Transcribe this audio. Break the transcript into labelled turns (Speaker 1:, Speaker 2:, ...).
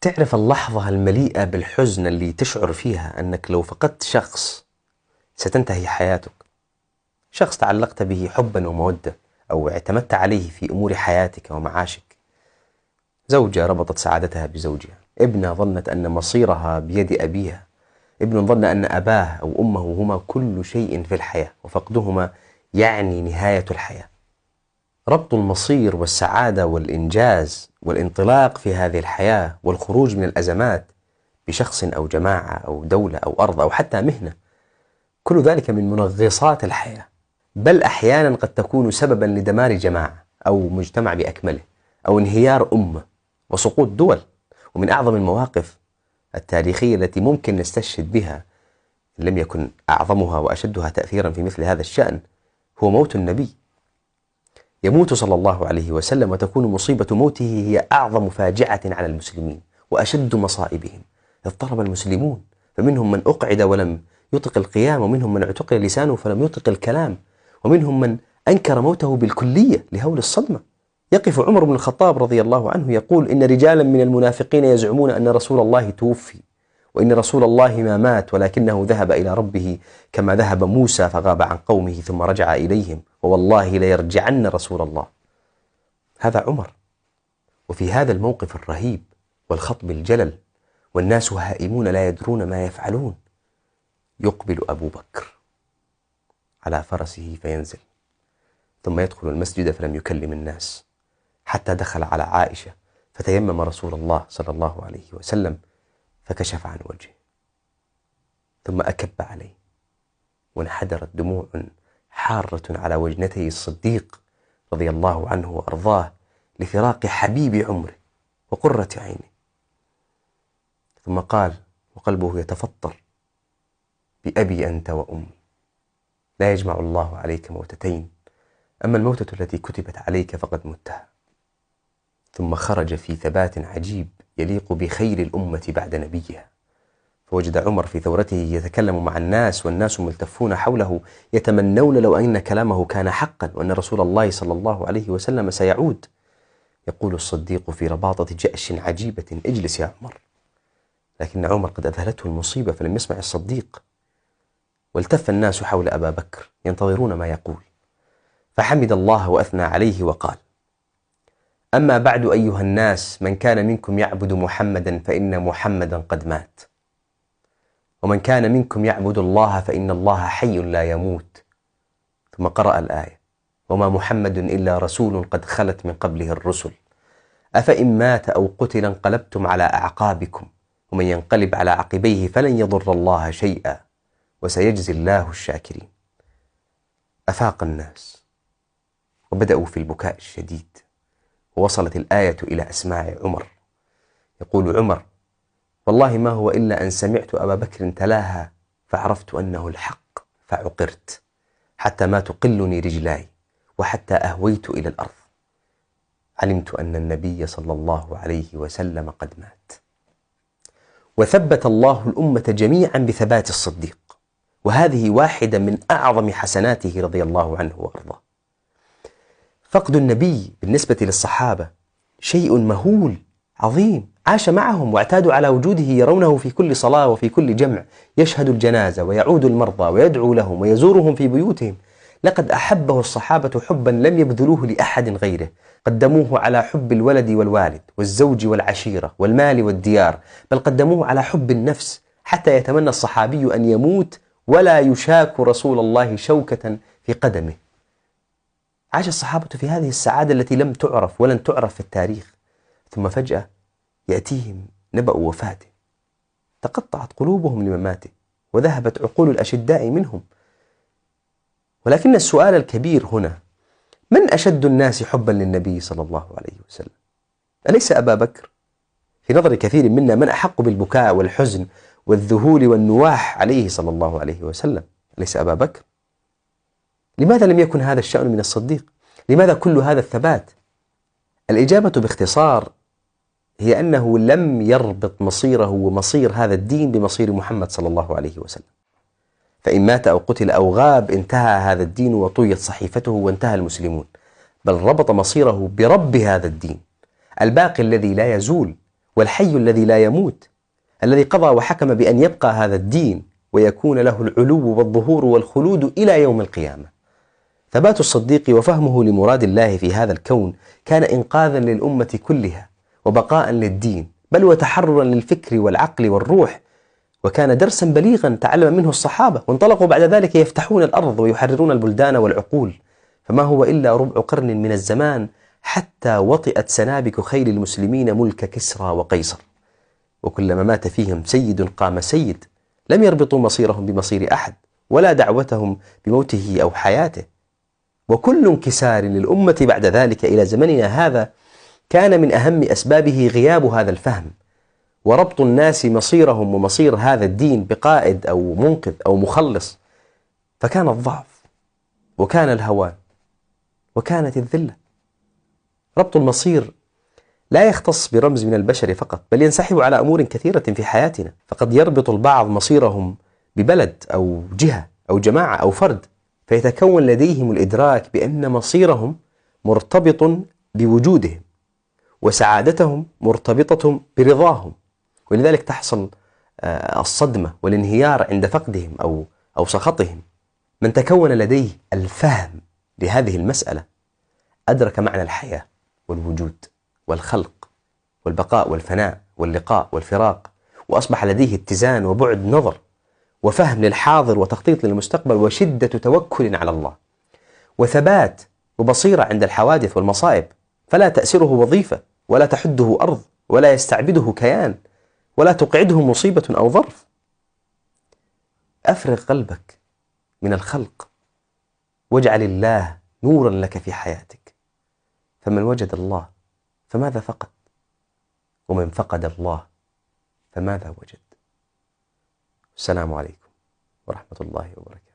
Speaker 1: تعرف اللحظة المليئة بالحزن اللي تشعر فيها أنك لو فقدت شخص ستنتهي حياتك، شخص تعلقت به حبا ومودة أو اعتمدت عليه في أمور حياتك ومعاشك، زوجة ربطت سعادتها بزوجها، ابنة ظنت أن مصيرها بيد أبيها، ابن ظن أن أباه أو أمه هما كل شيء في الحياة وفقدهما يعني نهاية الحياة. ربط المصير والسعادة والإنجاز والانطلاق في هذه الحياة والخروج من الأزمات بشخص أو جماعة أو دولة أو أرض أو حتى مهنة، كل ذلك من منغصات الحياة، بل أحيانا قد تكون سببا لدمار جماعة أو مجتمع بأكمله أو انهيار أمة وسقوط دول. ومن أعظم المواقف التاريخية التي ممكن نستشهد بها إن لم يكن أعظمها وأشدها تأثيرا في مثل هذا الشأن هو موت النبي. يموت صلى الله عليه وسلم وتكون مصيبة موته هي أعظم فاجعة على المسلمين وأشد مصائبهم. اضطرب المسلمون، فمنهم من أقعد ولم يطق القيام، ومنهم من اعتقل لسانه فلم يطق الكلام، ومنهم من أنكر موته بالكلية لهول الصدمة. يقف عمر بن الخطاب رضي الله عنه يقول: إن رجالا من المنافقين يزعمون أن رسول الله توفي، وإن رسول الله ما مات ولكنه ذهب إلى ربه كما ذهب موسى فغاب عن قومه ثم رجع إليهم، ووالله ليرجعن رسول الله. هذا عمر. وفي هذا الموقف الرهيب والخطب الجلل والناس هائمون لا يدرون ما يفعلون، يقبل أبو بكر على فرسه فينزل، ثم يدخل المسجد فلم يكلم الناس حتى دخل على عائشة فتيمم رسول الله صلى الله عليه وسلم فكشف عن وجهه، ثم أكب عليه وانحدرت دموع حارة على وجنتي الصديق رضي الله عنه وأرضاه لفراق حبيب عمره وقرة عينه. ثم قال وقلبه يتفطر: بأبي أنت وأمي، لا يجمع الله عليك موتتين، أما الموتة التي كتبت عليك فقد متها. ثم خرج في ثبات عجيب يليق بخير الأمة بعد نبيها، فوجد عمر في ثورته يتكلم مع الناس والناس ملتفون حوله يتمنون لو أن كلامه كان حقا وأن رسول الله صلى الله عليه وسلم سيعود. يقول الصديق في رباطة جأش عجيبة: اجلس يا عمر. لكن عمر قد أذهلته المصيبة فلم يسمع الصديق، والتف الناس حول أبا بكر ينتظرون ما يقول، فحمد الله وأثنى عليه وقال: أما بعد أيها الناس، من كان منكم يعبد محمدا فإن محمدا قد مات، ومن كان منكم يعبد الله فإن الله حي لا يموت. ثم قرأ الآية: وما محمد إلا رسول قد خلت من قبله الرسل، أفإن مات أو قتل انقلبتم على أعقابكم، ومن ينقلب على عقبيه فلن يضر الله شيئا وسيجزي الله الشاكرين. أفاق الناس وبدأوا في البكاء الشديد، ووصلت الآية إلى أسماع عمر. يقول عمر: والله ما هو إلا أن سمعت أبا بكر تلاها فعرفت أنه الحق فعقرت حتى ما تقلني رجلاي وحتى أهويت إلى الأرض، علمت أن النبي صلى الله عليه وسلم قد مات. وثبت الله الأمة جميعا بثبات الصديق، وهذه واحدة من أعظم حسناته رضي الله عنه وأرضاه. فقد النبي بالنسبة للصحابة شيء مهول عظيم، عاش معهم واعتادوا على وجوده، يرونه في كل صلاة وفي كل جمع، يشهد الجنازة ويعود المرضى ويدعو لهم ويزورهم في بيوتهم. لقد أحبه الصحابة حبا لم يبذلوه لأحد غيره، قدموه على حب الولد والوالد والزوج والعشيرة والمال والديار، بل قدموه على حب النفس، حتى يتمنى الصحابي أن يموت ولا يشاك رسول الله شوكة في قدمه. عاش الصحابة في هذه السعادة التي لم تعرف ولن تعرف في التاريخ، ثم فجأة يأتيهم نبأ وفاته، تقطعت قلوبهم لمماته وذهبت عقول الأشداء منهم. ولكن السؤال الكبير هنا: من أشد الناس حبا للنبي صلى الله عليه وسلم؟ أليس أبا بكر؟ في نظر كثير منا من أحق بالبكاء والحزن والذهول والنواح عليه صلى الله عليه وسلم؟ أليس أبا بكر؟ لماذا لم يكن هذا الشأن من الصديق؟ لماذا كل هذا الثبات؟ الإجابة باختصار هي أنه لم يربط مصيره ومصير هذا الدين بمصير محمد صلى الله عليه وسلم، فإن مات أو قتل أو غاب انتهى هذا الدين وطويت صحيفته وانتهى المسلمون، بل ربط مصيره برب هذا الدين الباقي الذي لا يزول والحي الذي لا يموت، الذي قضى وحكم بأن يبقى هذا الدين ويكون له العلو والظهور والخلود إلى يوم القيامة. ثبات الصديق وفهمه لمراد الله في هذا الكون كان إنقاذا للأمة كلها وبقاء للدين، بل وتحررا للفكر والعقل والروح، وكان درسا بليغا تعلم منه الصحابة، وانطلقوا بعد ذلك يفتحون الأرض ويحررون البلدان والعقول. فما هو إلا ربع قرن من الزمان حتى وطئت سنابك خيل المسلمين ملك كسرى وقيصر، وكلما مات فيهم سيد قام سيد، لم يربطوا مصيرهم بمصير أحد ولا دعوتهم بموته أو حياته. وكل انكسار للأمة بعد ذلك إلى زمننا هذا كان من أهم أسبابه غياب هذا الفهم، وربط الناس مصيرهم ومصير هذا الدين بقائد أو منقذ أو مخلص، فكان الضعف وكان الهوان وكانت الذلة. ربط المصير لا يختص برمز من البشر فقط، بل ينسحب على أمور كثيرة في حياتنا، فقد يربط البعض مصيرهم ببلد أو جهة أو جماعة أو فرد، فيتكون لديهم الإدراك بأن مصيرهم مرتبط بوجودهم وسعادتهم مرتبطة برضاهم، ولذلك تحصل الصدمة والانهيار عند فقدهم أو سخطهم. من تكون لديه الفهم لهذه المسألة أدرك معنى الحياة والوجود والخلق والبقاء والفناء واللقاء والفراق، وأصبح لديه اتزان وبعد نظر وفهم للحاضر وتخطيط للمستقبل وشدة توكل على الله وثبات وبصيرة عند الحوادث والمصائب، فلا تأسره وظيفة ولا تحده أرض ولا يستعبده كيان ولا تقعده مصيبة أو ظرف. أفرغ قلبك من الخلق واجعل الله نورا لك في حياتك، فمن وجد الله فماذا فقد؟ ومن فقد الله فماذا وجد؟ السلام عليكم ورحمة الله وبركاته.